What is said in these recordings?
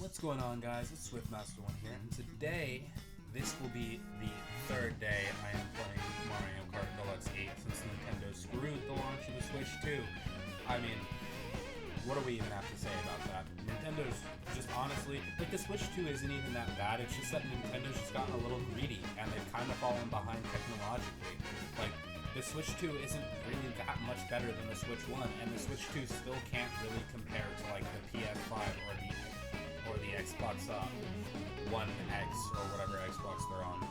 What's going on, guys? It's Swiftmaster1 here, and today, this will be the third day I am playing Mario Kart Deluxe 8 since Nintendo screwed the launch of the Switch 2. I mean, what do we even have to say about that? Nintendo's just honestly, like, the Switch 2 isn't even that bad, it's just that Nintendo's just gotten a little greedy, and they've kind of fallen behind technologically. Like, the Switch 2 isn't really that much better than the Switch 1, and the Switch 2 still can't really compare to, like, the PS5 or the Xbox One X or whatever Xbox they're on.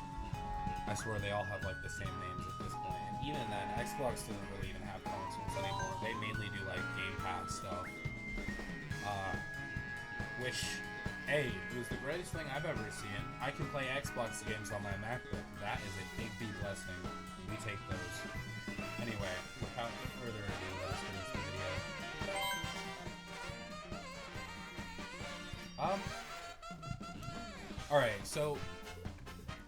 I swear they all have like the same names at this point. And even then, Xbox doesn't really even have consoles anymore. They mainly do like Game Pass stuff. Which, hey, it was the greatest thing I've ever seen. I can play Xbox games on my MacBook. That is a big blessing. We take those. Anyway, without further ado, let's finish the video. Alright, so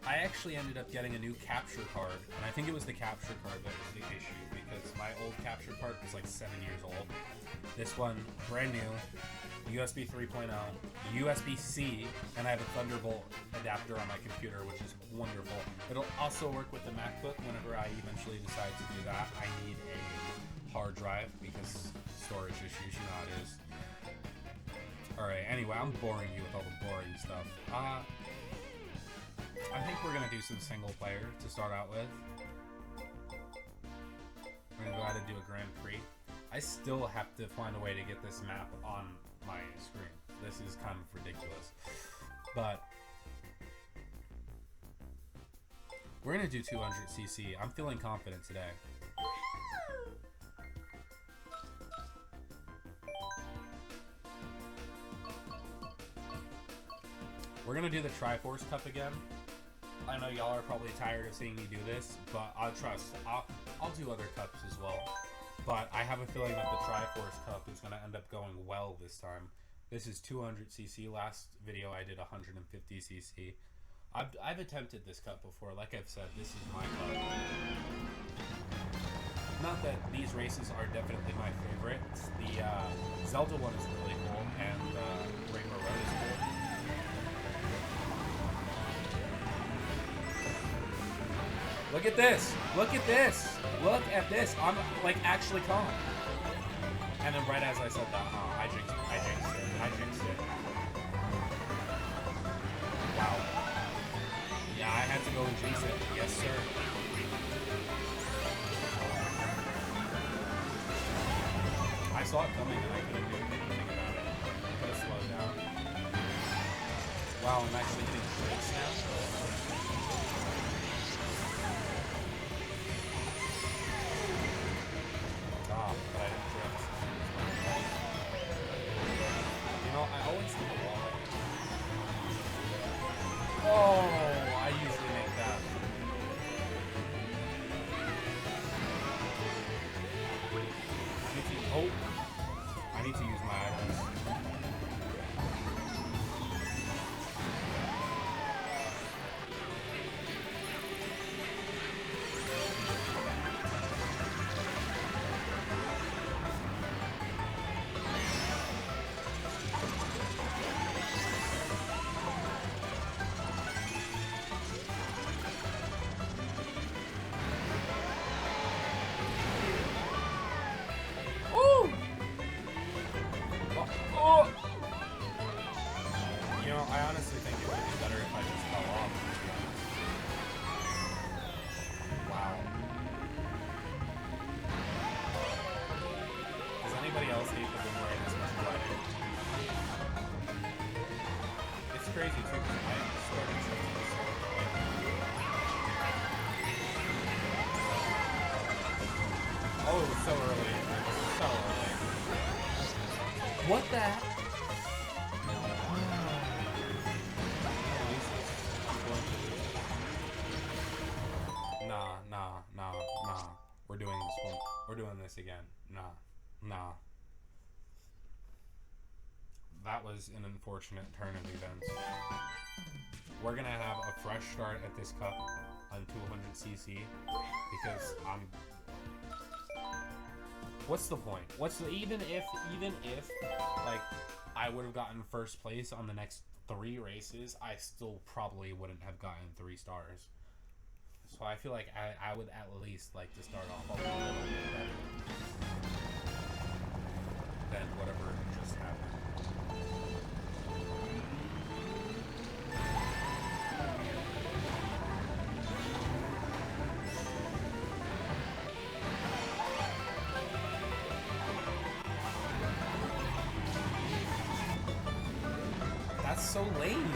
I actually ended up getting a new capture card, and I think it was the capture card that was the issue, because my old capture card was like 7 years old. This one, brand new, USB 3.0, USB-C, and I have a Thunderbolt adapter on my computer, which is wonderful. It'll also work with the MacBook whenever I eventually decide to do that. I need a hard drive because storage issues, you know how it is. Alright, anyway, I'm boring you with all the boring stuff. I think we're gonna do some single player to start out with. We're gonna go ahead and do a Grand Prix. I still have to find a way to get this map on my screen. This is kind of ridiculous. But we're gonna do 200cc. I'm feeling confident today. We're gonna do the Triforce Cup again. I know y'all are probably tired of seeing me do this, but I'll do other cups as well. But I have a feeling that the Triforce Cup is gonna end up going well this time. This is 200cc. Last video I did 150cc. I've attempted this cup before. Like I've said, this is my cup. Not that these races are definitely my favorites. The Zelda one is really cool, and Rainbow Road is cool. Look at this! Look at this! Look at this! I'm like actually calm. And then right as I said that, I jinxed it. Wow. Yeah, I had to go and jinx it. Yes, sir. I saw it coming and I couldn't do anything about it. I could have slowed down. Wow, I'm actually hitting brakes now. But I didn't drift. You know, I always hit the wall. Oh, I usually make that. I need to use my items. You know, I honestly think it would be better if I just fell off. Wow. Does anybody else hate the boomerang as much as I do? It's crazy too, because I started something so oh, it was so early. So early. What the heck? Nah. We're doing this one. We're doing this again. Nah. That was an unfortunate turn of events. We're gonna have a fresh start at this cup on 200cc because I'm. What's the point? Even if like I would have gotten first place on the next 3 races, I still probably wouldn't have gotten 3 stars. So I feel like I would at least like to start off a little bit better than whatever just happened. That's so lame.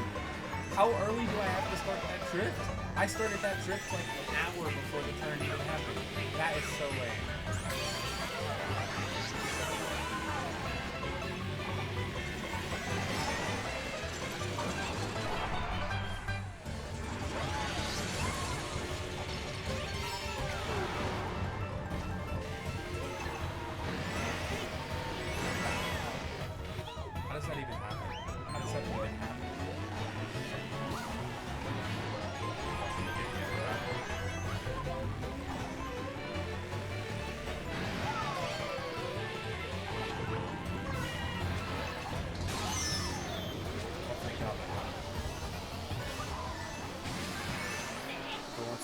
How early do I have to start that drift? I started that drift like an hour before the turn even happened. That is so lame. How does that even happen? How does that even happen?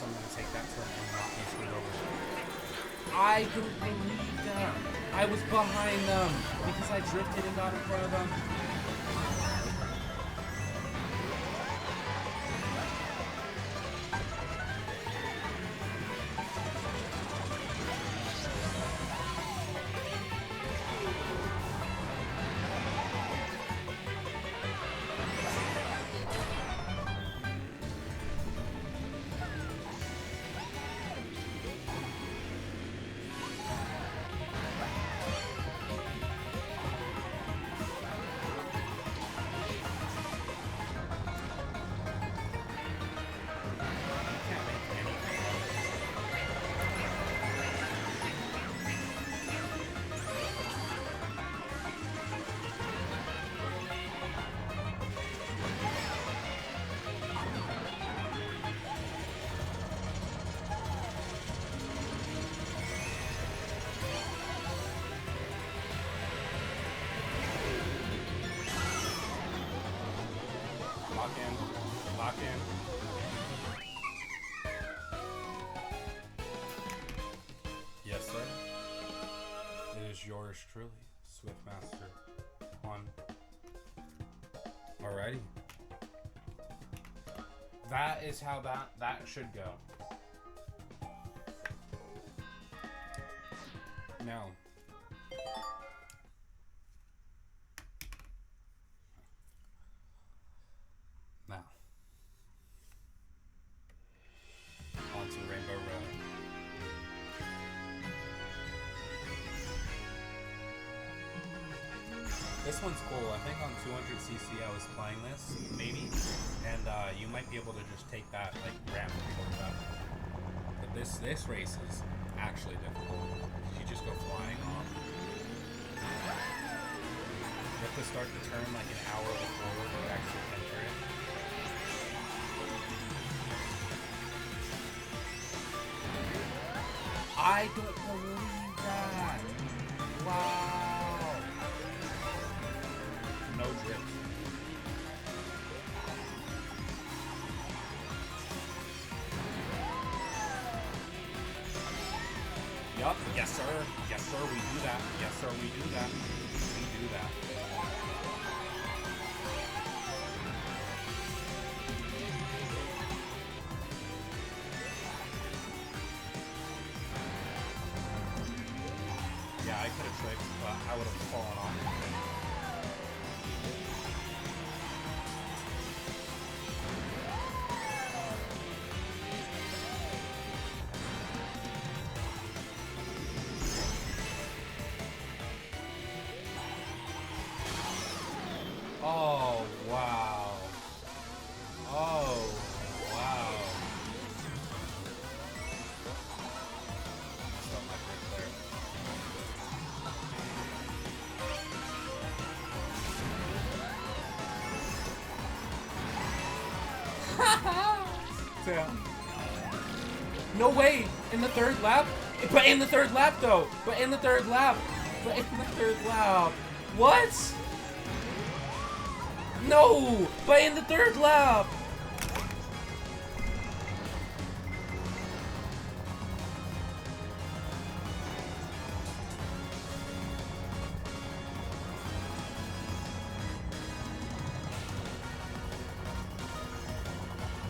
I'm gonna take that turn and not be screwed over. I couldn't believe that. I was behind them because I drifted and got in front of them. Lock in. Yes, sir. It is yours truly, Swiftmaster 1. Alrighty. That is how that should go. Now. Onto Rainbow Road. This one's cool. I think on 200cc I was playing this, maybe, and you might be able to just take that like ramp over that. But this race is actually difficult. You just go flying off. You have to start the turn like an hour before you actually enter it. I don't believe that. Wow. No drift. Yup. Yes, sir. Yes, sir. We do that. Yes, sir. We do that. We do that. Yeah, I could have tricked, but I would have fallen off. Oh, wow. Oh, wow. Messed up my break there. Damn. No way! In the third lap? But in the third lap though! But in the third lap! But in the third lap! What? No! But in the third lap!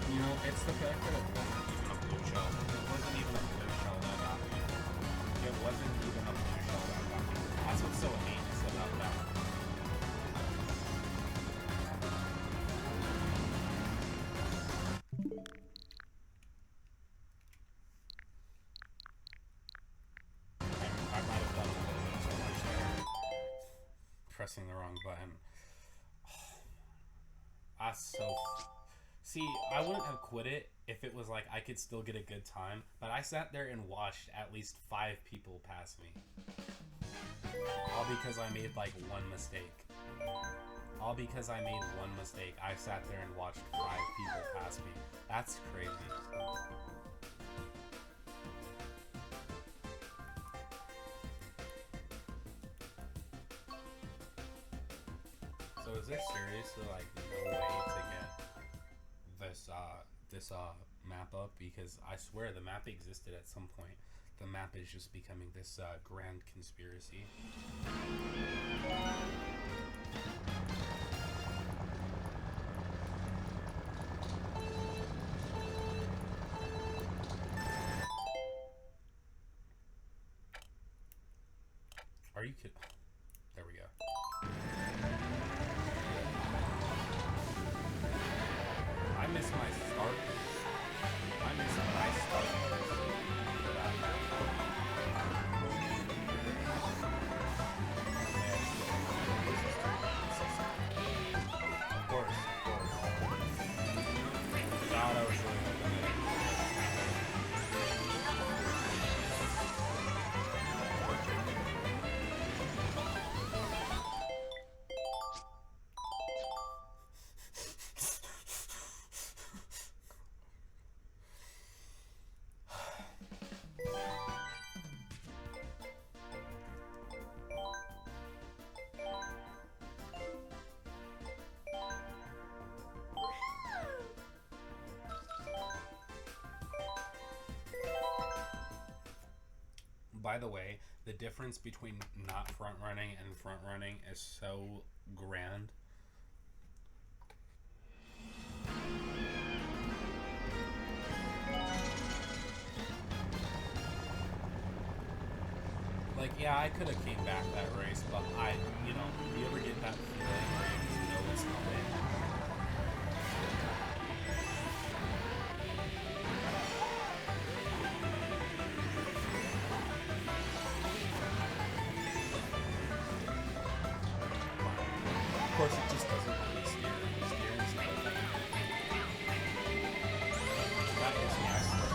You know, it's the fact that it wasn't even a blue shell. It wasn't even a blue shell that got me. It wasn't even a blue shell that got me. That's what's so heinous about that. I might have done a little bit too much there. Pressing the wrong button. That's so... See, I wouldn't have quit it if it was like I could still get a good time, but I sat there and watched at least 5 people pass me. All because I made like one mistake. All because I made one mistake. I sat there and watched 5 people pass me. That's crazy. So is there seriously like no way to get this map up? Because I swear the map existed at some point. The map is just becoming this grand conspiracy. Are you kidding? There we go. I missed my start. I missed my start. Of course. God, I was really hoping that. By the way, the difference between not front running and front running is so grand. Like, yeah, I could have came back that race, but you ever get that feeling where you just know it's coming? Of course, it just doesn't really steer. Steering's not a thing. That is me, I swear.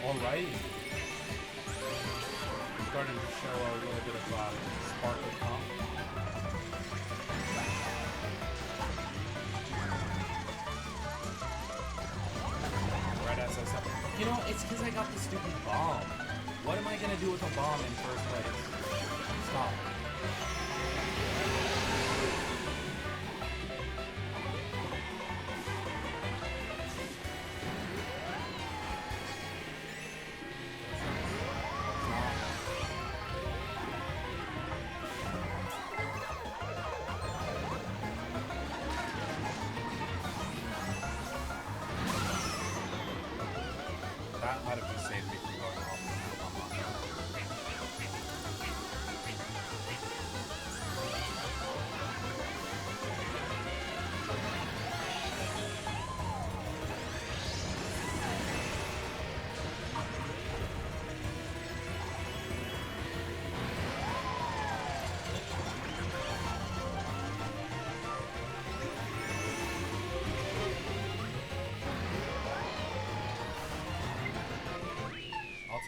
Alright. Starting to show a little bit of sparkle pump. Right as I said. You know, it's because I got the stupid bomb. What am I going to do with a bomb in first place? Stop. That might have just saved me from going off the map. I'm not sure.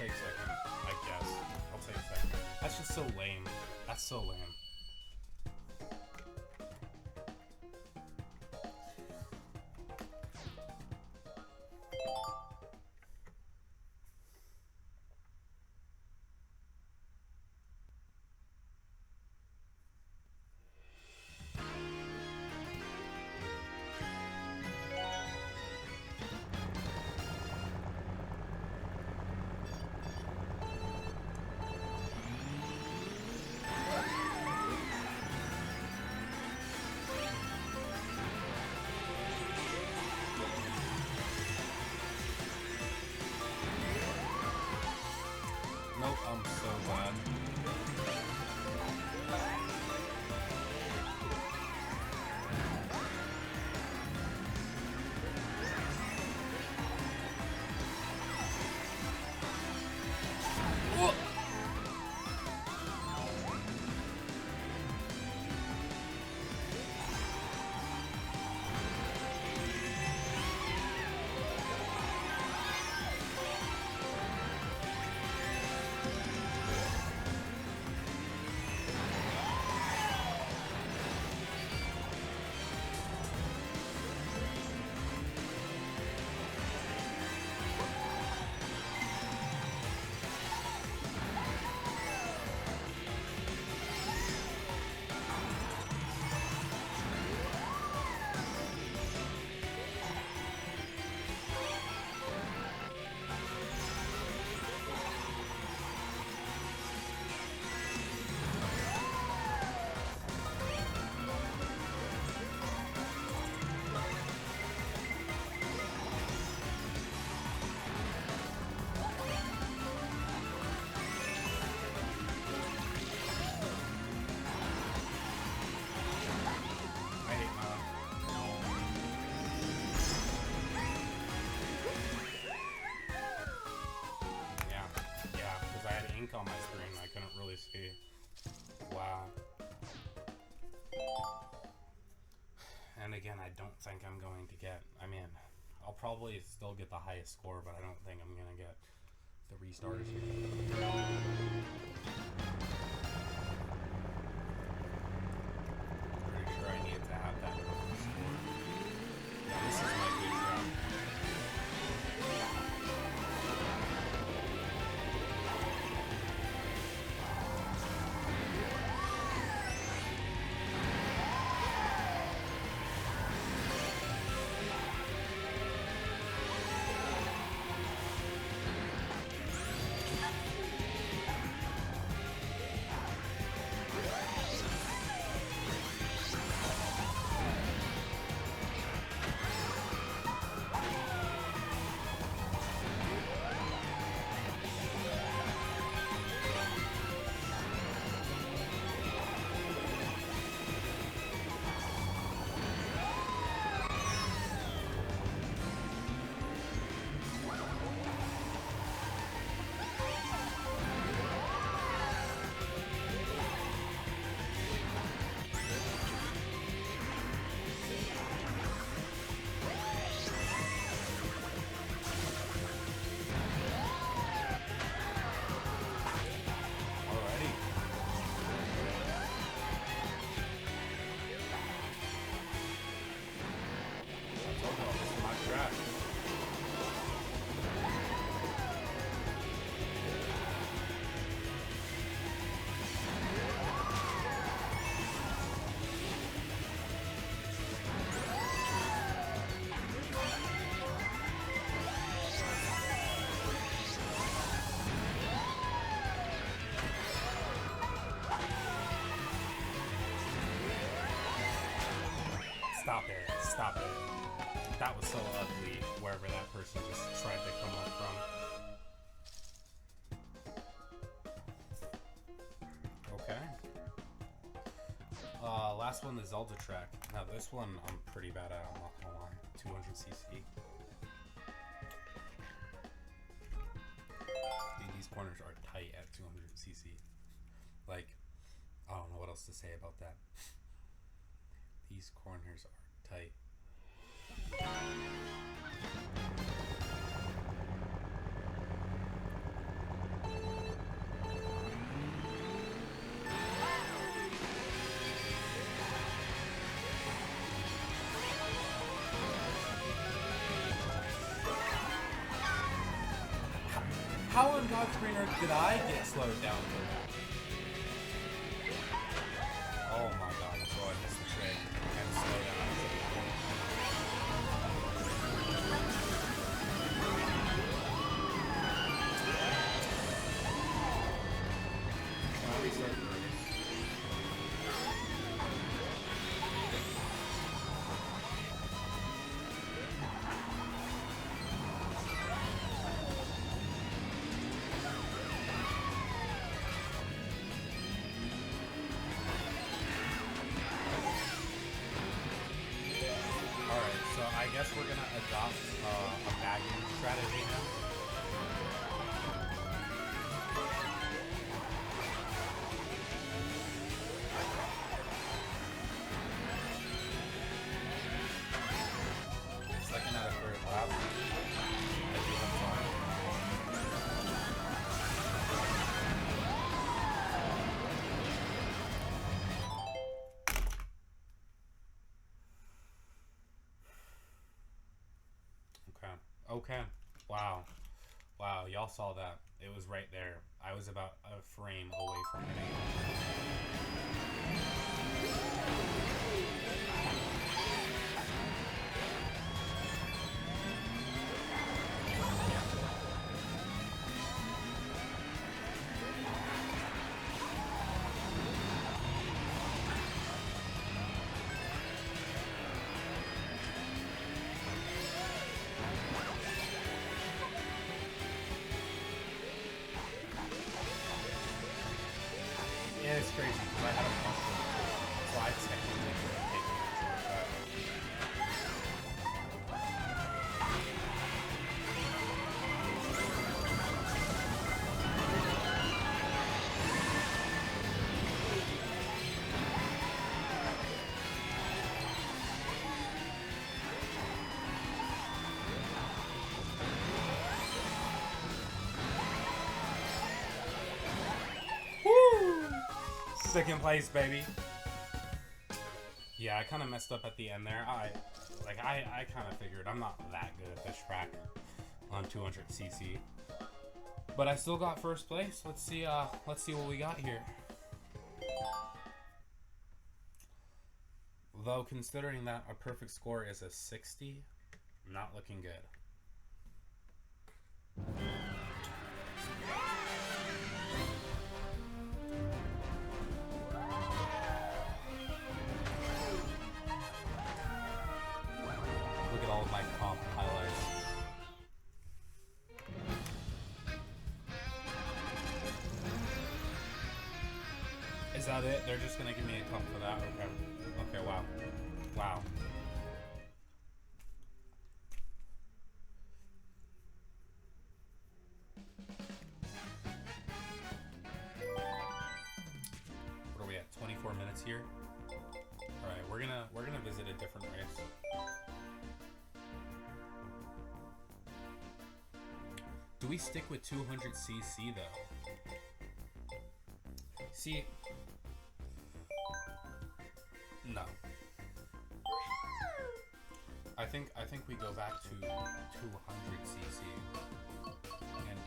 take second, I guess. I'll take second. That's just so lame. That's so lame. Nope, I'm so bad. On my screen, I couldn't really see. Wow. And again, I don't think I'm going to get, I mean, I'll probably still get the highest score, but I don't think I'm going to get the restarters here. Pretty sure I need to have that score. Yeah, this is my good job. Stop it. Stop it. That was so ugly, wherever that person just tried to come up from. Okay. Last one, the Zelda track. Now this one I'm pretty bad at, I'm not gonna lie. 200cc. Dude, these corners are tight at 200cc. Like, I don't know what else to say about that. These corners are tight. How on God's green earth did I get slowed down for that? Oh my god, so I missed the trick and slow down. Can I restart the race? I guess we're gonna adopt a bagging strategy now. Second out of third lap. I do have time. Okay. Wow. Wow, y'all saw that. It was right there. I was about a frame away from winning. Yeah, it's crazy because I had a mushroom too, so I technically could have taken that shortcut. Second place, baby. Yeah, I kind of messed up at the end there. I kind of figured I'm not that good at this track on 200cc, but I still got first place. Let's see what we got here. Though considering that a perfect score is a 60, not looking good. Look at all of my comp highlights. Is that it? They're just gonna give me a comp for that? Okay. Okay, wow. Wow. What are we at? 24 minutes here? Alright, we're gonna visit a different race. Do we stick with 200cc though? See, no. I think we go back to 200cc, and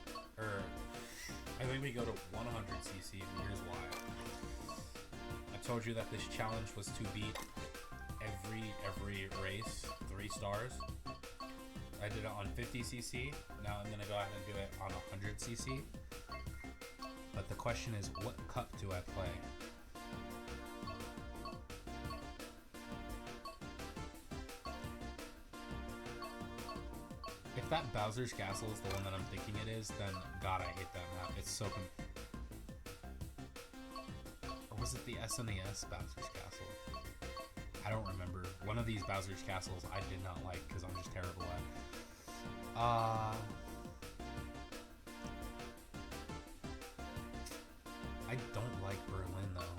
I think we go to 100cc. And here's why. I told you that this challenge was to beat every race 3 stars. I did it on 50cc. Now I'm gonna go ahead and do it on 100cc. But the question is, what cup do I play? If that Bowser's Castle is the one that I'm thinking it is, then God, I hate that map. It's so or was it the SNES Bowser's Castle? I don't remember. One of these Bowser's Castles I did not like because I'm just terrible at. I don't like Berlin though.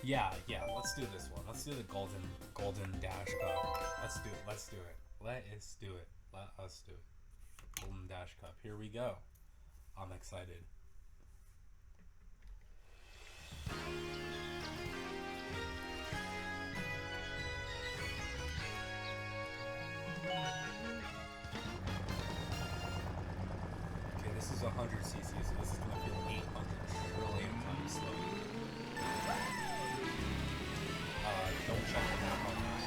Yeah, let's do this one. Let's do the golden dash cup. Let's do it. Let us do it. Let us do it. Golden dash cup. Here we go. I'm excited. 800 cc, so this is going to feel 800 trillion times slower. Don't check the map on that.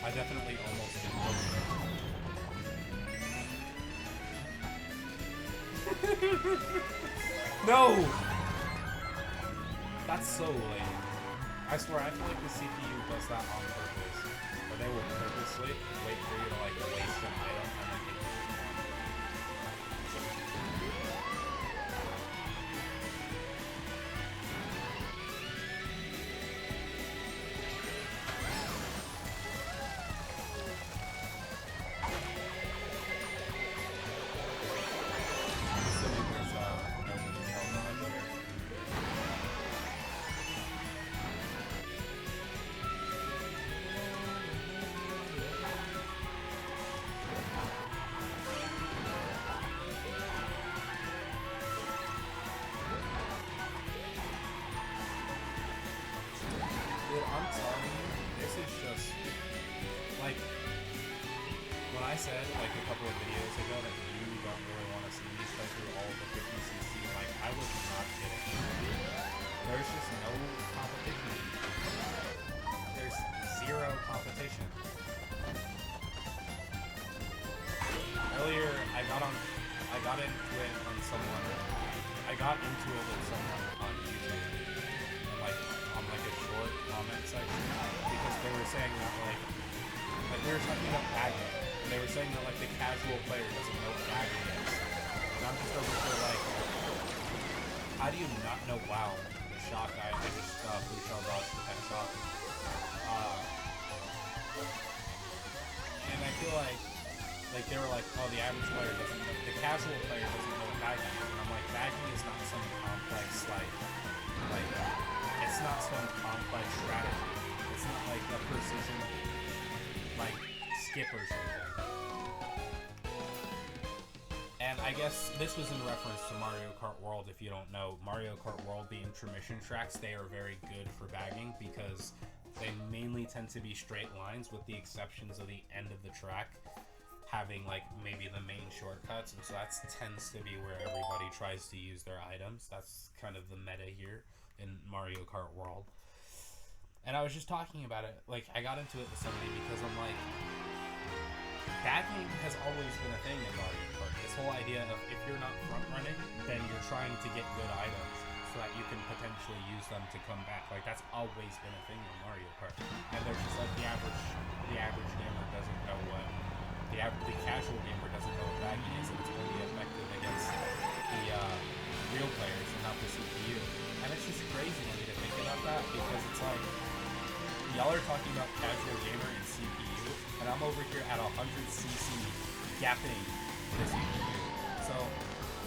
I definitely almost didn't. No! That's so lame. I swear, I feel like the CPU does that on purpose. Or they will purposely wait for you to like waste an item and then take it. Dude, I'm telling you, this is just, like, when I said, like, a couple of videos ago that you don't really want to see me play through all of the 50cc, like, I was not kidding. There's just no competition. There's zero competition. Earlier, I got into it with someone on YouTube, and, like, on like a short comment section, because they were saying that like they were talking about bagging, and they were saying that like the casual player doesn't know what bagging is, and I'm just over here like, how do you not know WoW? The shock guy, I just blue shell dodge protect shock, and I feel like they were like, oh, the average player doesn't know, the casual player doesn't know what bagging is, and I'm like, bagging is not some complex like it's not some complex strategy. It's not like a precision, like, skip or something. And I guess this was in reference to Mario Kart World. If you don't know, Mario Kart World, the intermission tracks, they are very good for bagging because they mainly tend to be straight lines with the exceptions of the end of the track having, like, maybe the main shortcuts. And so that tends to be where everybody tries to use their items. That's kind of the meta here in Mario Kart World. And I was just talking about it, like, I got into it with somebody because I'm like, bagging has always been a thing in Mario Kart. This whole idea of if you're not front running, then you're trying to get good items so that you can potentially use them to come back. Like, that's always been a thing in Mario Kart. And they're just like, the average gamer doesn't know what, the casual gamer doesn't know what bagging is, and it's only effective against the real players and not the CPU. And it's just crazy to me to think about that, because it's like, y'all are talking about casual gamer and CPU, and I'm over here at 100cc gapping the CPU. So,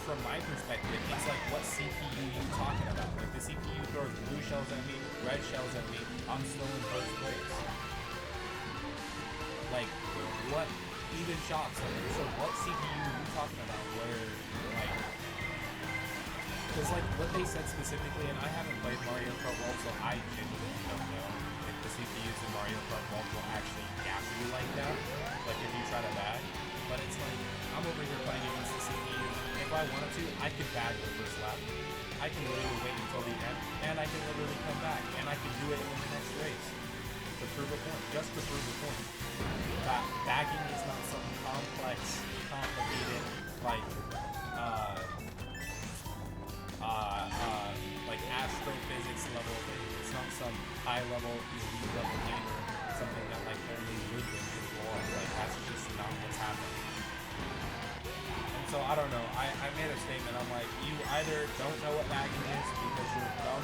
from my perspective, it's like, what CPU are you talking about? Like, the CPU throws blue shells at me, red shells at me, I'm still in first place. Like, what even shots? So what CPU are you talking about where, like, because, like, what they said specifically, and I haven't played Mario Kart World, so I genuinely don't know if the CPUs in Mario Kart World will actually gap you like that, like if you try to bag. But it's like, I'm over here playing against the CPU. If I wanted to, I could bag the first lap. I can literally wait until the end, and I can literally come back, and I can do it in the next race. To prove a point, just to prove a point. That bagging is not some complex, complicated, like astrophysics level thing. It's not some high level, elite level game or something that like only woodwinds can pull off. Like, that's just not what's happening. And so So I don't know. I made a statement. I'm like, you either don't know what bagging is because you're dumb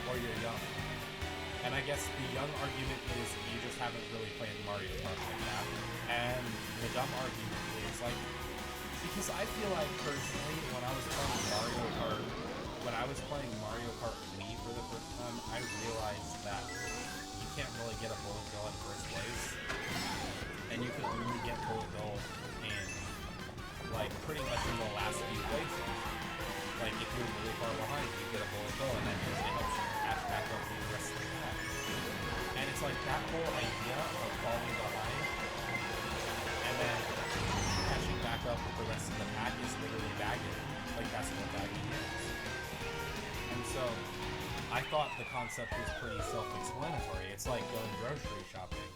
or you're young. And I guess the young argument is you just haven't really played Mario Kart like that. And the dumb argument is like, because I feel like personally when I was playing Mario Kart Wii for the first time, I realized that you can't really get a bullet bill at first place. And you can only get bullet bill in like pretty much in the last few places. Like if you're really far behind, you get a bullet bill and that usually helps you catch back up with the rest of the pack. And it's like that whole idea of falling behind and then catching back up with the rest of the pack is literally bagging. Like that's what bagging is. And so I thought the concept was pretty self-explanatory. It's like going grocery shopping.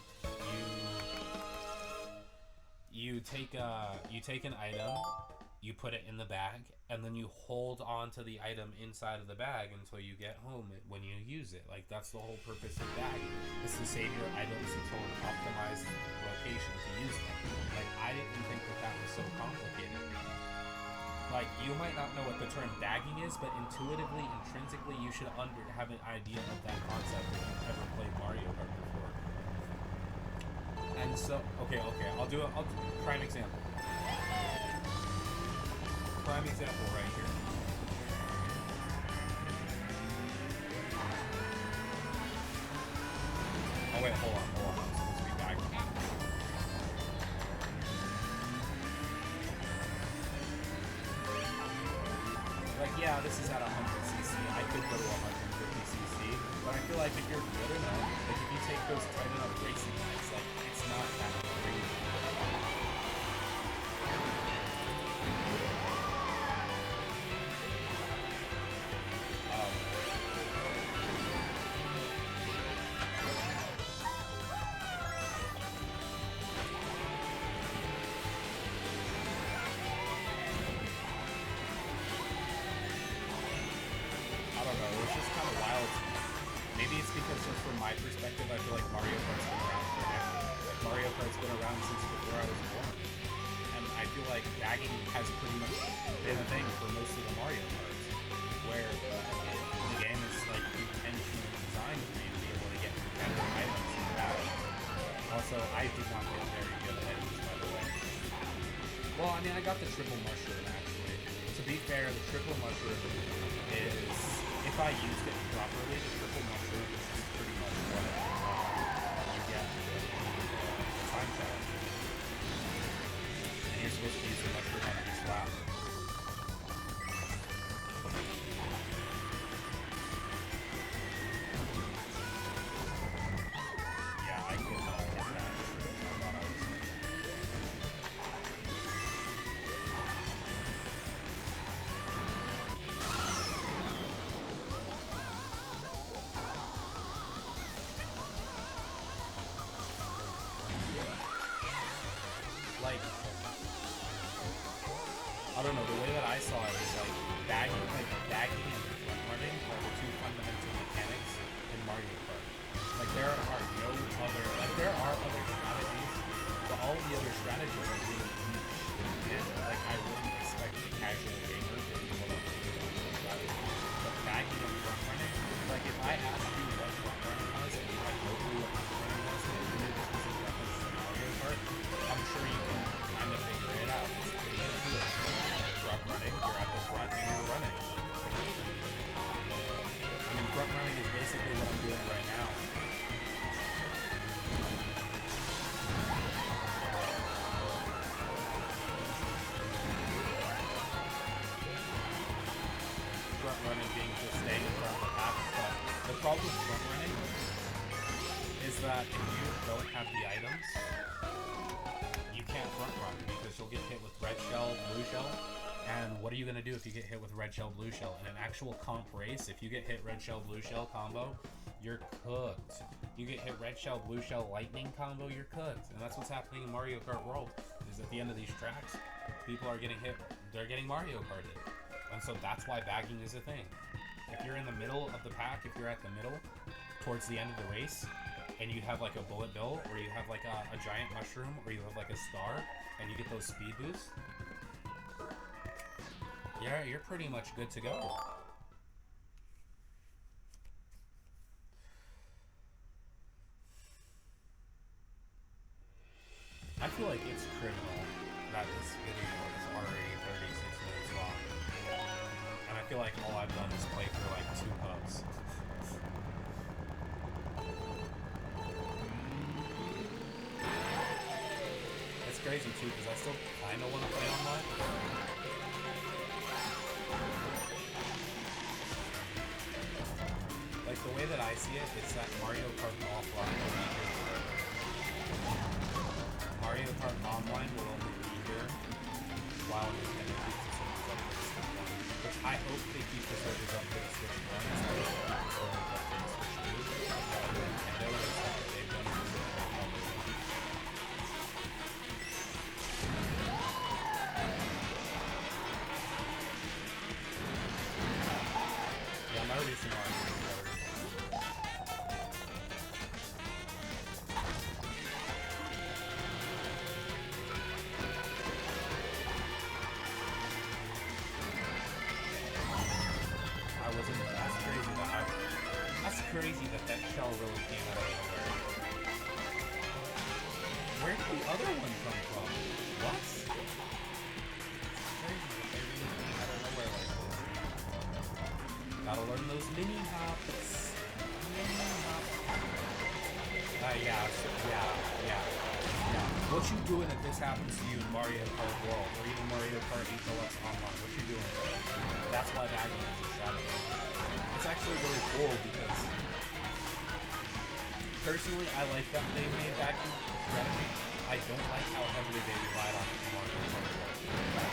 You take an item, you put it in the bag, and then you hold on to the item inside of the bag until you get home when you use it. Like, that's the whole purpose of bagging, is to save your items until an optimized location to use them. Like, I didn't think that was so complicated. Like, you might not know what the term bagging is, but intuitively, intrinsically, you should have an idea of that concept if you've ever played Mario Kart before. And so, okay, I'll prime example. Prime example right here. Oh wait, hold on. I'm supposed to be back. Like, yeah, this is at 100cc. I could go to 150cc, but I feel like if you're good enough, like if you take those tight enough racing lights, like it's not that crazy. From my perspective, I feel like Mario Kart's been around forever. Like Mario Kart's been around since before I was born. And I feel like bagging has pretty much been a thing for most of the Mario Karts. Where the game is like intentionally designed for you to be able to get better items in the bag. Also, I did not get very good items, by the way. Well, I mean, I got the triple mushroom, actually. To be fair, the triple mushroom is, if I used it properly, the triple mushroom is pretty much what you get with time challenge. And you're supposed to use the mushroom on each lap. Yeah, I could not get that. I thought I was... Like, I don't know, the way that I saw it is like bagging and front running are the two fundamental mechanics in Mario Kart. Like there are other strategies, but all the other strategies are really niche. And like I wouldn't expect a casual gamer to be able to do those strategies. But bagging and front running, like if I asked you what front running was and you had no clue what front running was, and you knew this was a reference to Mario Kart, I'm sure you can kind of figure it out. It's pretty intuitive. Front running, you're at the front and you're running. I mean, front running is basically what I'm doing right now. Front running being just staying in front of the pack stuff. The problem with front running is that if you don't have the items, you can't front run because you'll get hit with red shell, blue shell. And what are you going to do if you get hit with red shell, blue shell? In an actual comp race, if you get hit red shell, blue shell combo, you're cooked. You get hit red shell, blue shell, lightning combo, you're cooked. And that's what's happening in Mario Kart World, is at the end of these tracks, people are getting hit, they're getting Mario Karted. And so that's why bagging is a thing. If you're in the middle of the pack, if you're at the middle, towards the end of the race, and you have like a bullet bill, or you have like a giant mushroom, or you have like a star, and you get those speed boosts, Yeah, you're pretty much good to go. I feel like it's criminal that this video is already 36 minutes long. And I feel like all I've done is play through like 2 hubs. It's crazy too, because I still kind of want to play online. Like, the way that I see it, it's that Mario Kart offline will be here. Mario Kart online will only be here while Nintendo keeps the servers up for the Switch 1. Which I hope they keep the servers up for the Switch 1 instead of up for the Switch 2. Nintendo and the stuff that they've done for the Switch 1. Yeah, I'm already seeing Mario Kart. Crazy that shell really came out of nowhere. Where did the other one come from? What? It's crazy that they really came out of nowhere like this. Gotta learn those mini hops. Mini hops. Yeah. What you doing if this happens to you in Mario Kart World or even Mario Kart 8 Deluxe Online? What you doing? That's why that game is a shadow. It's actually really cool because personally, I like that they made vacuum strategy. I don't like how heavily they relied on it in Mario Kart World.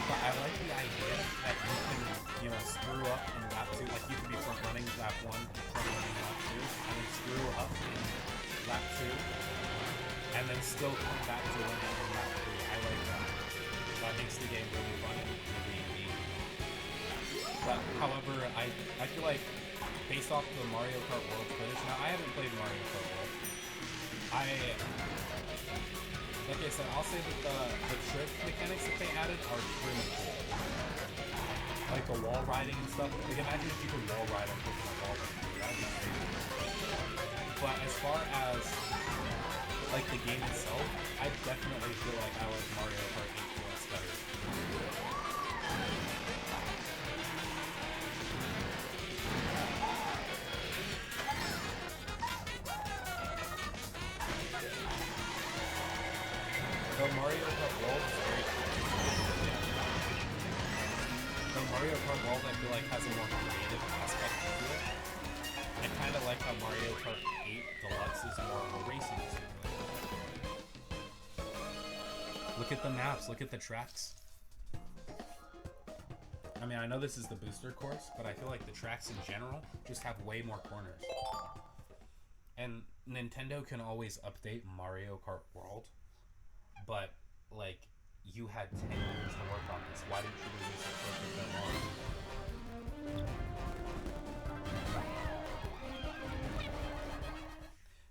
But I like the idea that you can, you know, screw up in lap 2. Like, you can be front running lap 1, front running lap 2, and then screw up in lap 2, and then still come back to winning in lap 3. I like that. That makes the game really fun and really neat. But, however, I feel like based off the Mario Kart World footage, now I haven't played Mario Kart World. Like I said, I'll say that the trick mechanics that they added are really cool. Like the wall riding and stuff. Like, imagine if you could wall ride on Pokemon Ball. That would be crazy. But as far as like the game itself, I definitely feel like I like Mario Kart 8 Deluxe better. Mario Kart World is very cool. The Mario Kart World, I feel like, has a more creative aspect to it. I kind of like how Mario Kart 8 Deluxe is more of a racing simulator. Look at the maps, look at the tracks. I mean, I know this is the booster course, but I feel like the tracks in general just have way more corners. And Nintendo can always update Mario Kart World. But, like, you had 10 years to work on this. Why didn't you release it for that long?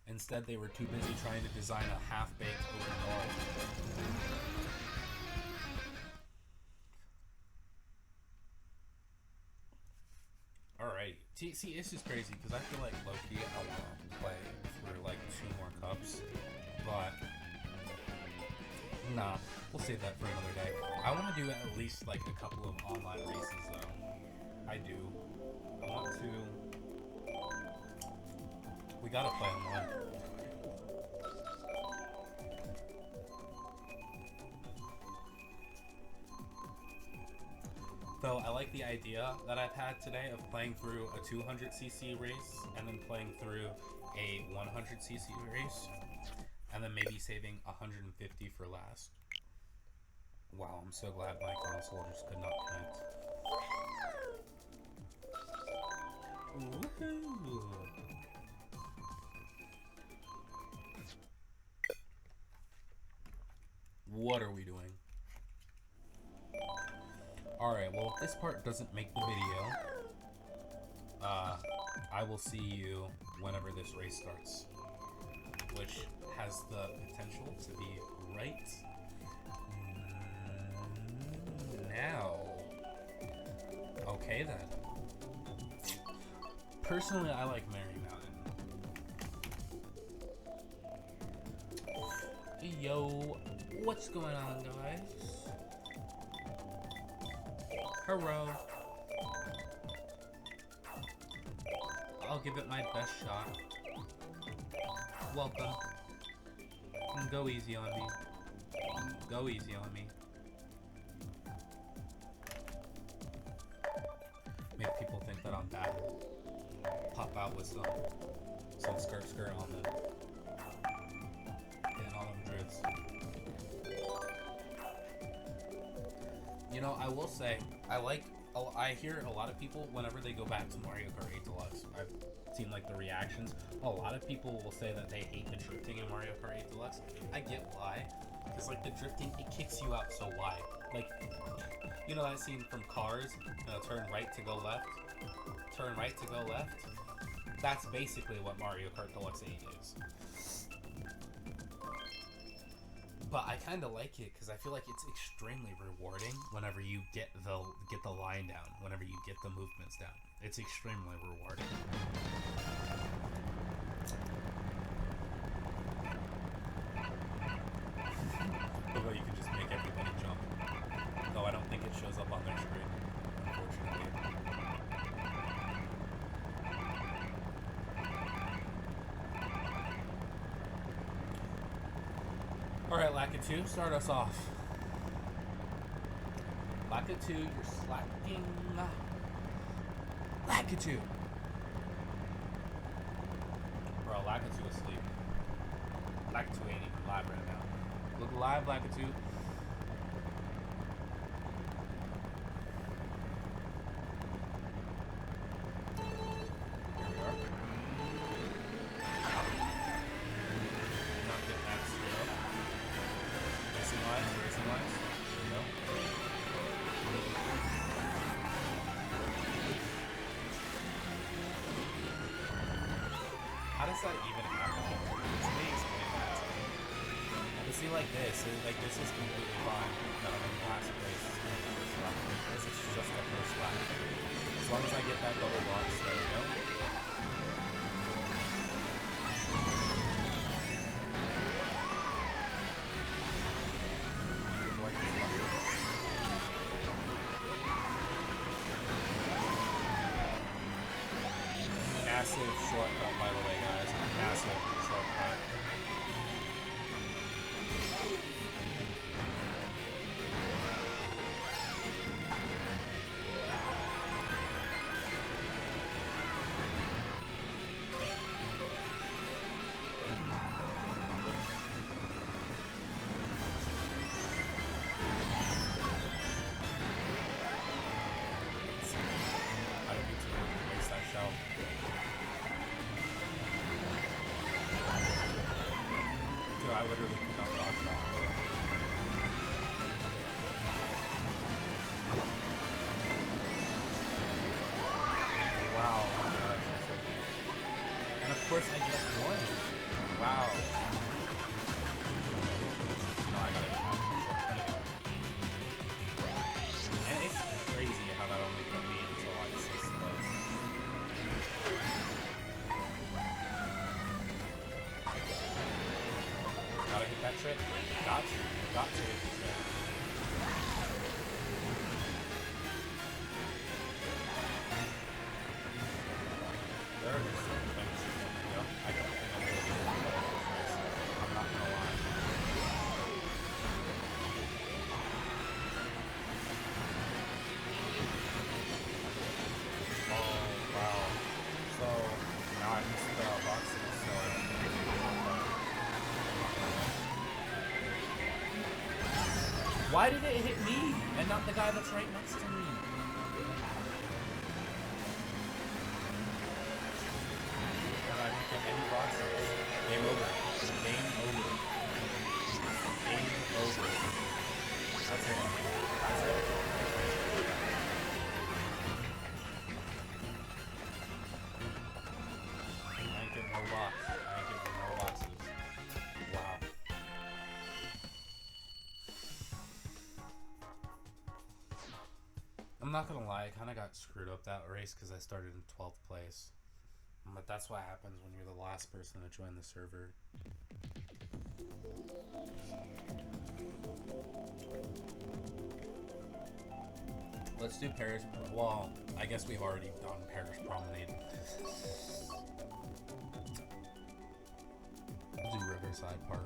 Instead, they were too busy trying to design a half-baked open world. Alright. See, this is crazy, because I feel like low-key I want to play for, like, 2 more cups. But nah, we'll save that for another day. I want to do at least like a couple of online races though. I do. I want to. We gotta play online. Though I like the idea that I've had today of playing through a 200cc race and then playing through a 100cc race. And then maybe saving 150 for last. Wow, I'm so glad my console just could not connect. Woohoo! What are we doing? Alright, well, if this part doesn't make the video, I will see you whenever this race starts. Which has the potential to be right now. Okay then. Personally, I like Mary Mountain. Yo, what's going on, guys? Hello. I'll give it my best shot. Welcome. Go easy on me. Go easy on me. Make people think that I'm bad. Pop out with some skirt on them. Getting all them drids. You know, I will say, I hear a lot of people, whenever they go back to Mario Kart 8 Deluxe, I've seen like the reactions, a lot of people will say that they hate the drifting in Mario Kart 8 Deluxe. I get why, because like the drifting, it kicks you out so wide. Like, you know that scene from Cars, turn right to go left, turn right to go left? That's basically what Mario Kart Deluxe 8 is. But I kind of like it because I feel like it's extremely rewarding whenever you get the line down, whenever you get the movements down. It's extremely rewarding. Although you can just make everybody jump. Though I don't think it shows up on their screen, unfortunately. Alright, Lakitu, start us off. Lakitu, you're slacking. Lakitu! Bro, Lakitu asleep. Lakitu ain't even live right now. Look live, Lakitu. Here we are. Not getting that slow. Racing lines, racing lines. There we go. How does that even happen? Somebody explain that to me. To see like this is completely fine. That I'm in last place. This is just the first lap. As long as I get that double box, there we go. Massive shortcut, by the way, guys. Massive shortcut. I don't need to waste that shell. I literally could not dodge that. Wow. And of course I just won. Wow. No, I gotta get out. And it's crazy how that only took me until like 6th place. Gotta hit that trick. Got to hit the trick. There it is. Yep, I don't think I'm gonna do it. I'm not gonna lie. Oh, wow. So, now I missed the boxes, so why did it hit me and not the guy that's right next to me? And I didn't get any boxes. Game over. Game over. Game over. That's it. That's it. I ain't getting no box. I ain't getting no boxes. Wow. I'm not gonna lie, I kind of got screwed up that race because I started in 12th place. But that's what happens when you're the last person to join the server. Let's do Paris. Well, I guess we've already done Paris Promenade. We'll do Riverside Park.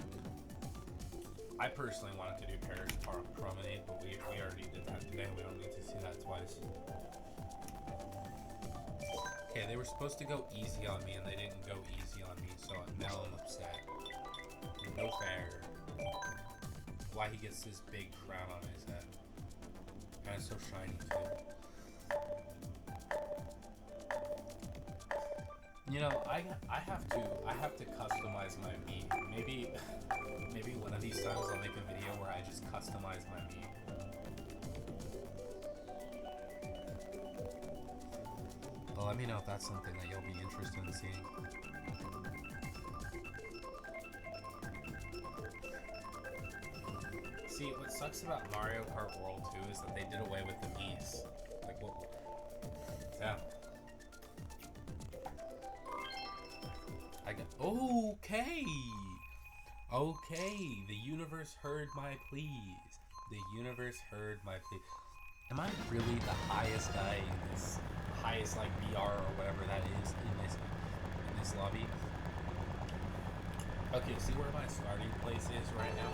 I personally wanted to do Paris Promenade, but we already did that today. We don't need to see that twice. Okay, they were supposed to go easy on me, and they didn't go easy on me, so now I'm upset. No fair. Why he gets this big crown on his head. And it's so shiny, too. You know, I have to customize my meat. Maybe one of these times I'll make a video where I just customize my meat. Well, let me know if that's something that you'll be interested in seeing. See, what sucks about Mario Kart World 2 is that they did away with the Mii's. Like, what? Yeah. Okay! Okay, the universe heard my pleas. The universe heard my plea. Am I really the highest guy in this, highest like VR or whatever that is in this lobby? Okay, see where my starting place is right now?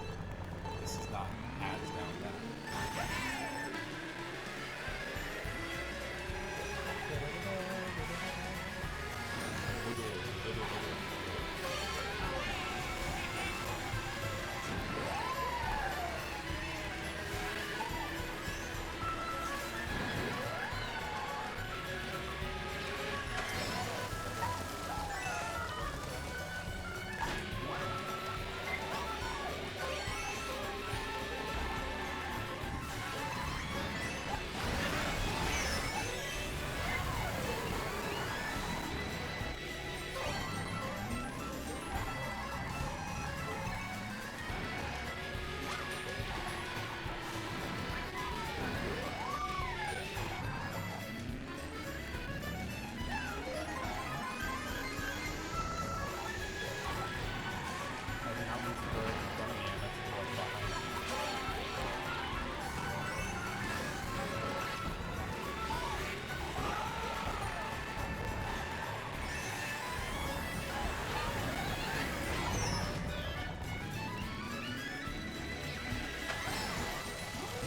This is not as down bad.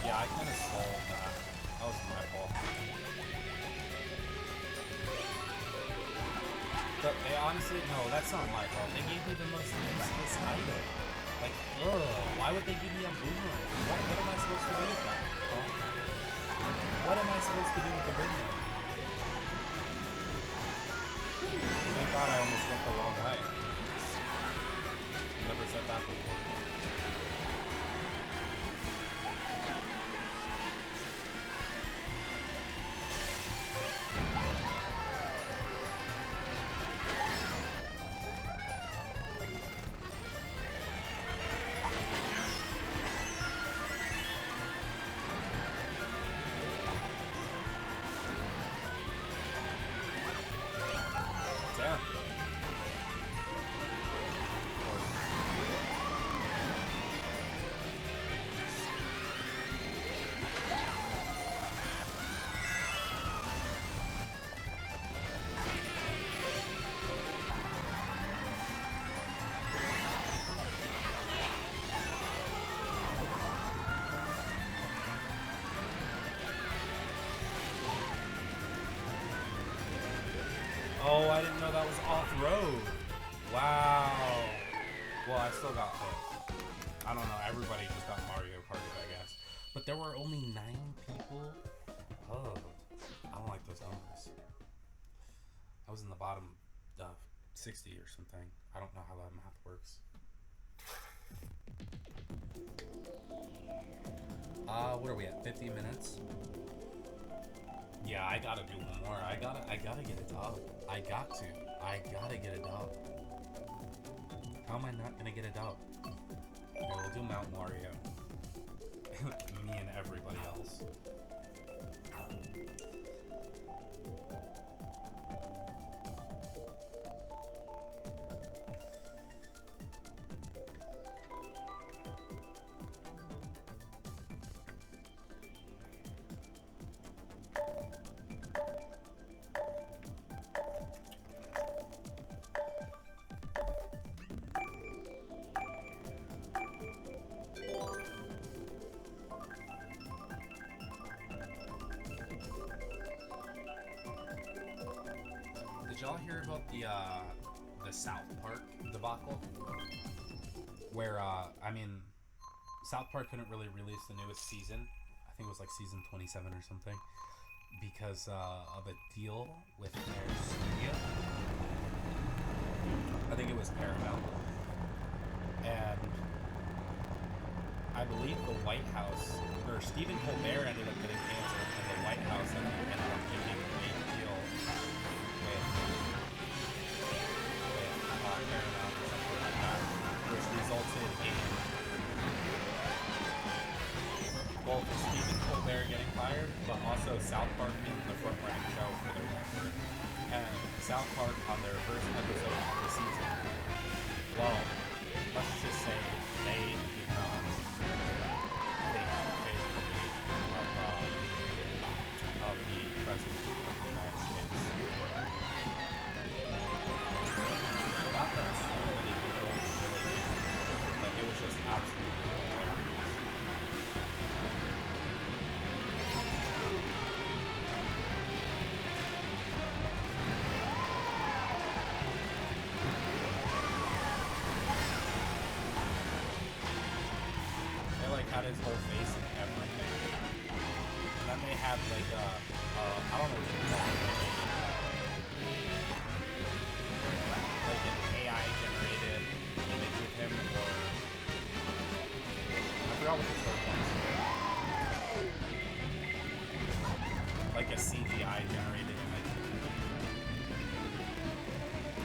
Yeah, I kind of stalled that. That was my fault. But they honestly, no, that's not my fault. They gave me the most useless item. Like, ugh, why would they give me a boomerang? What am I supposed to do with that? Huh? What am I supposed to do with the boomerang? Thank God I almost went the wrong way. Never said that before. Oh, I didn't know that was off-road. Wow. Well, I still got hit. I don't know. Everybody just got Mario Kart, I guess. But there were only 9 people. Oh, I don't like those numbers. I was in the bottom 60 or something. I don't know how that math works. What are we at? 50 minutes? Yeah, I gotta do more. I gotta get a dub. I gotta get a dub. How am I not gonna get a dub? Okay, we'll do Mount Mario. Me and everybody else. y'all hear about the South Park debacle? Where I mean, South Park couldn't really release the newest season. I think it was like season 27 or something, because of a deal with their studio. I think it was Paramount, and I believe the White House, or Stephen Colbert ended up getting canceled, and the White House ended up making a deal with Paramount or something like that, which resulted in both Stephen Colbert getting fired, but also South Park being the front-running show for their network. And South Park, on their first episode of the season, well, let's just say they did not of the President of the United States. Not that so many people really did, but it was just absolutely hilarious. They like had his whole face and everything. And then they had like I don't know what you call it, like an AI generated image of him, or I forgot what the term was. Like a CGI generated image.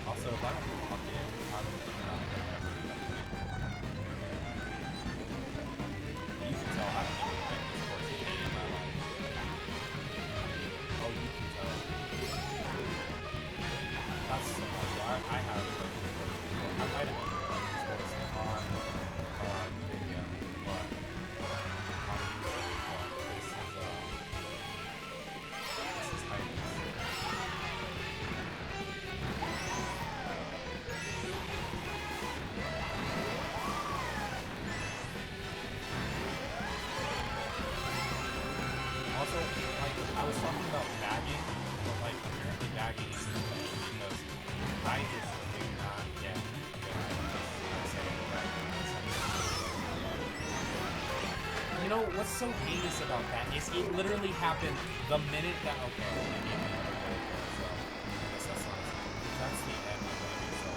Also, if I don't walk in, I don't think I'm ever. You can tell how to do anything this course of day in my life. Oh, you can tell. That's so much. I have like, I might have been like this course on video, but on YouTube, but this is hype. Also, like, I was talking about bagging, but like, apparently bagging is a thing, because I just do not get good at saying that. You know, what's so heinous about that is it literally happened the minute that, okay, well, I gave another word, so I guess that's not, that's the end of what it is, so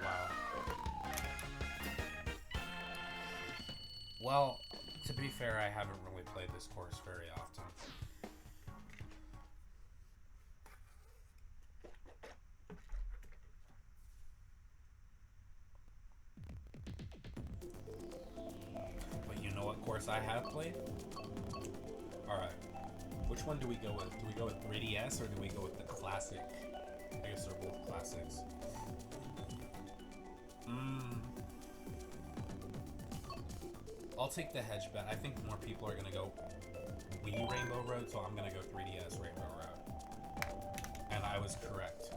wow. Well, to be fair, I haven't really played this course very often. But you know what course I have played? Alright. Which one do we go with? Do we go with 3DS or do we go with the classic? I guess they're both classics. I'll take the hedge bet. I think more people are gonna go Wii Rainbow Road, so I'm gonna go 3DS Rainbow Road. And I was correct.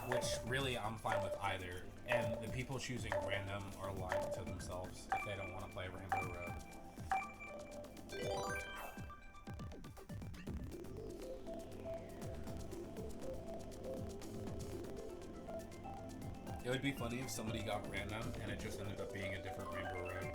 Which really I'm fine with either. And the people choosing random are lying to themselves if they don't want to play Rainbow Road. It would be funny if somebody got random and it just ended up being a different Rainbow Road.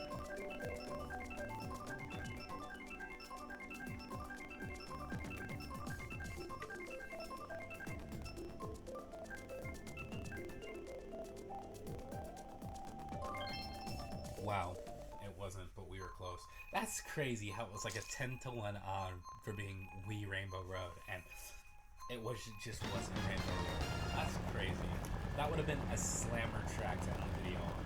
Wow, it wasn't, but we were close. That's crazy how it was like a 10-1 on for being Wii Rainbow Road, and it just wasn't Rainbow Road. That's crazy. That would have been a slammer track to end the video on.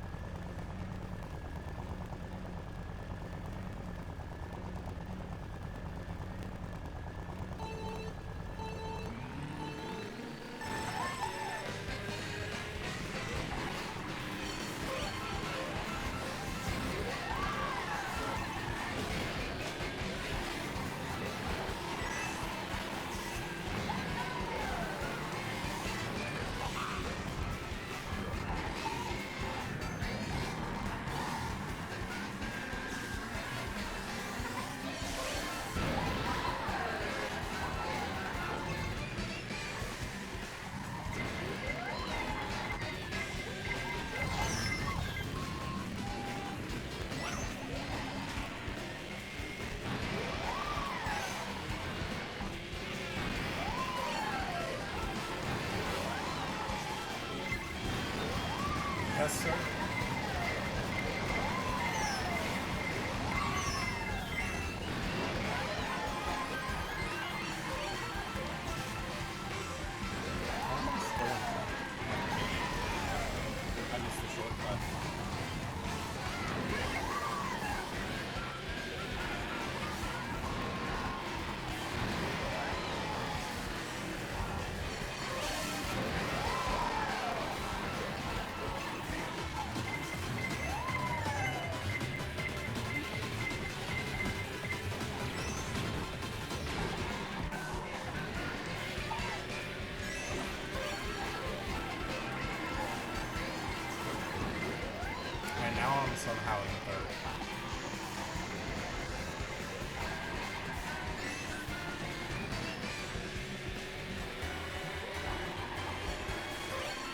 somehow in third.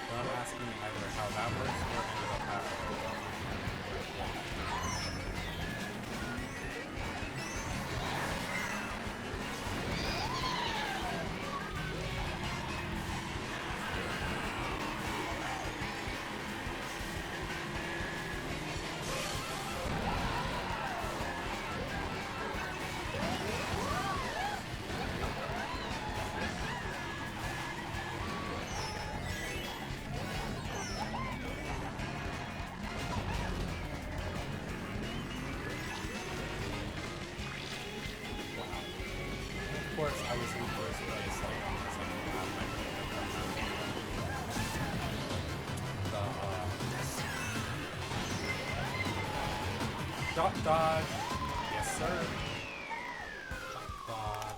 But I'm asking either how that works or ended up happening. Of course, I was in first place, like on the second half. Dot dodge. Yes, sir. Dot dodge.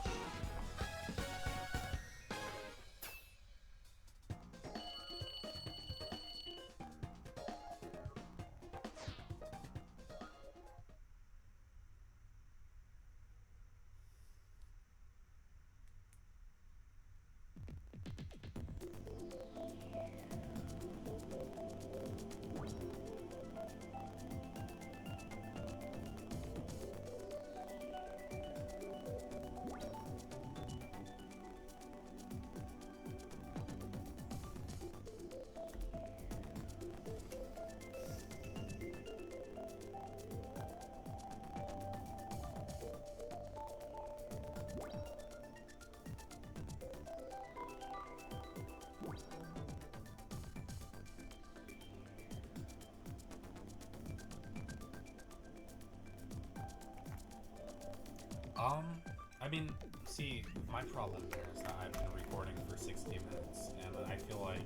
I mean, see, my problem here is that I've been recording for 60 minutes, and I feel like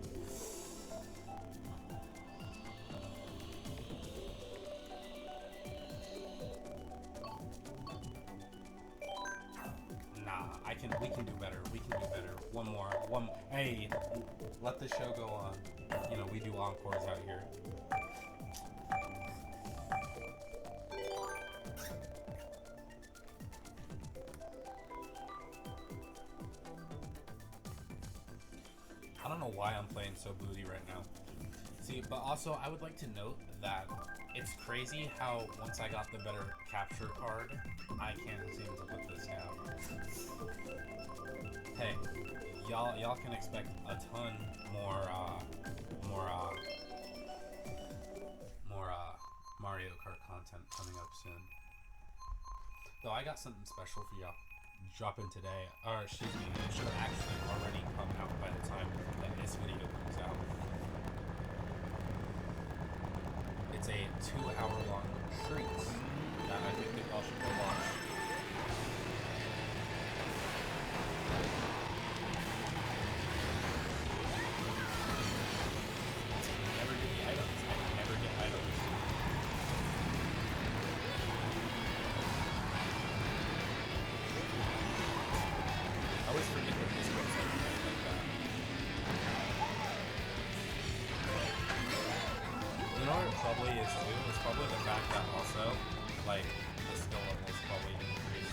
we can do better. We can do better. One more. Hey, let the show go on. You know, we do encores out here. I don't know why I'm playing so booty right now. See, but also I would like to note that it's crazy how once I got the better capture card, I can't seem to put this down. Hey, y'all can expect a ton more Mario Kart content coming up soon. Though I got something special for y'all dropping today, or excuse me, it should actually already come out by the time that this video comes out. It's a 2-hour-long treat that I think that y'all should go watch. Never get the items. I can never get items. I always forget that this works like that. You know what it probably is too? It's probably the fact that also, like, the skill level is probably increased.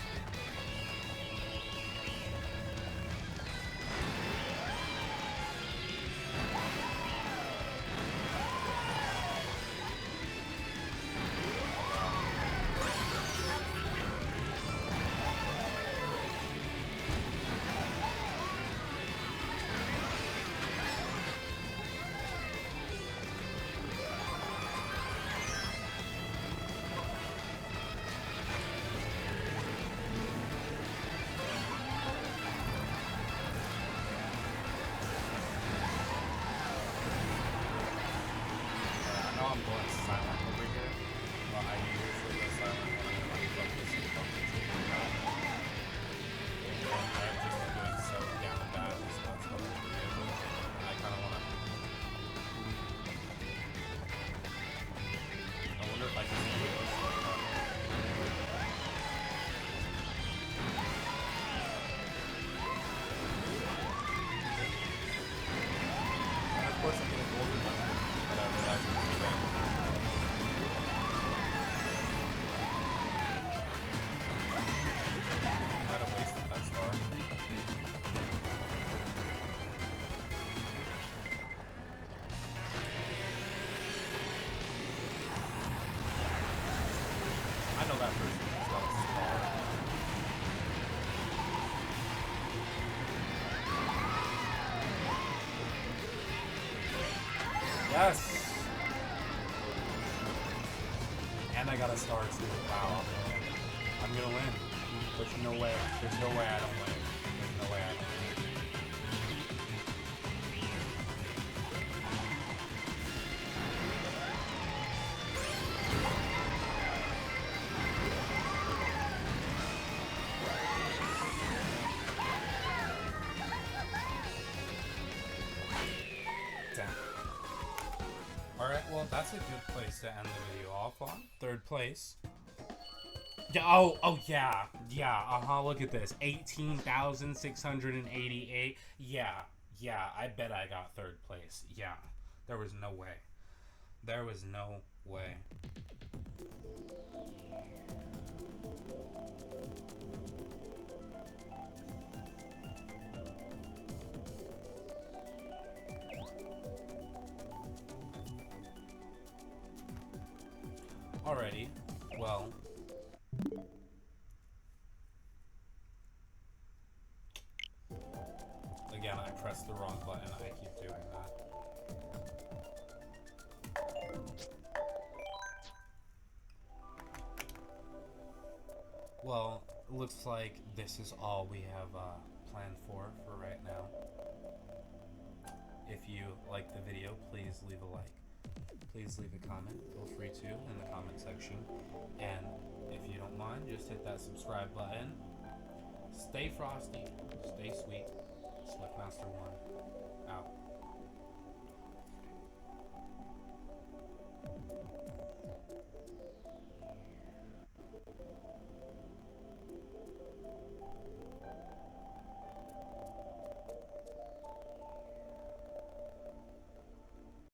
I'm going silent over here, but I usually go silent when I'm like focused and focusing. And I've just been doing so down bad this last couple of videos. I kind of want to. I wonder if I can do this like that. And of course, I'm getting golden money, but I realize it's And I got a star too. Wow, I'm gonna win. There's no way. There's no way I don't win. There's no way I don't win. Alright, well, that's a good place to end the video off on. Third place. Yeah, oh, yeah. Look at this. 18,688. Yeah, I bet I got third place. Yeah, there was no way. There was no way. Alrighty, well, again, I pressed the wrong button. I keep doing that. Well, looks like this is all we have planned for right now. If you like the video, please leave a like. Please leave a comment. Feel free to in the comment section. And if you don't mind, just hit that subscribe button. Stay frosty. Stay sweet. Slickmaster1 out.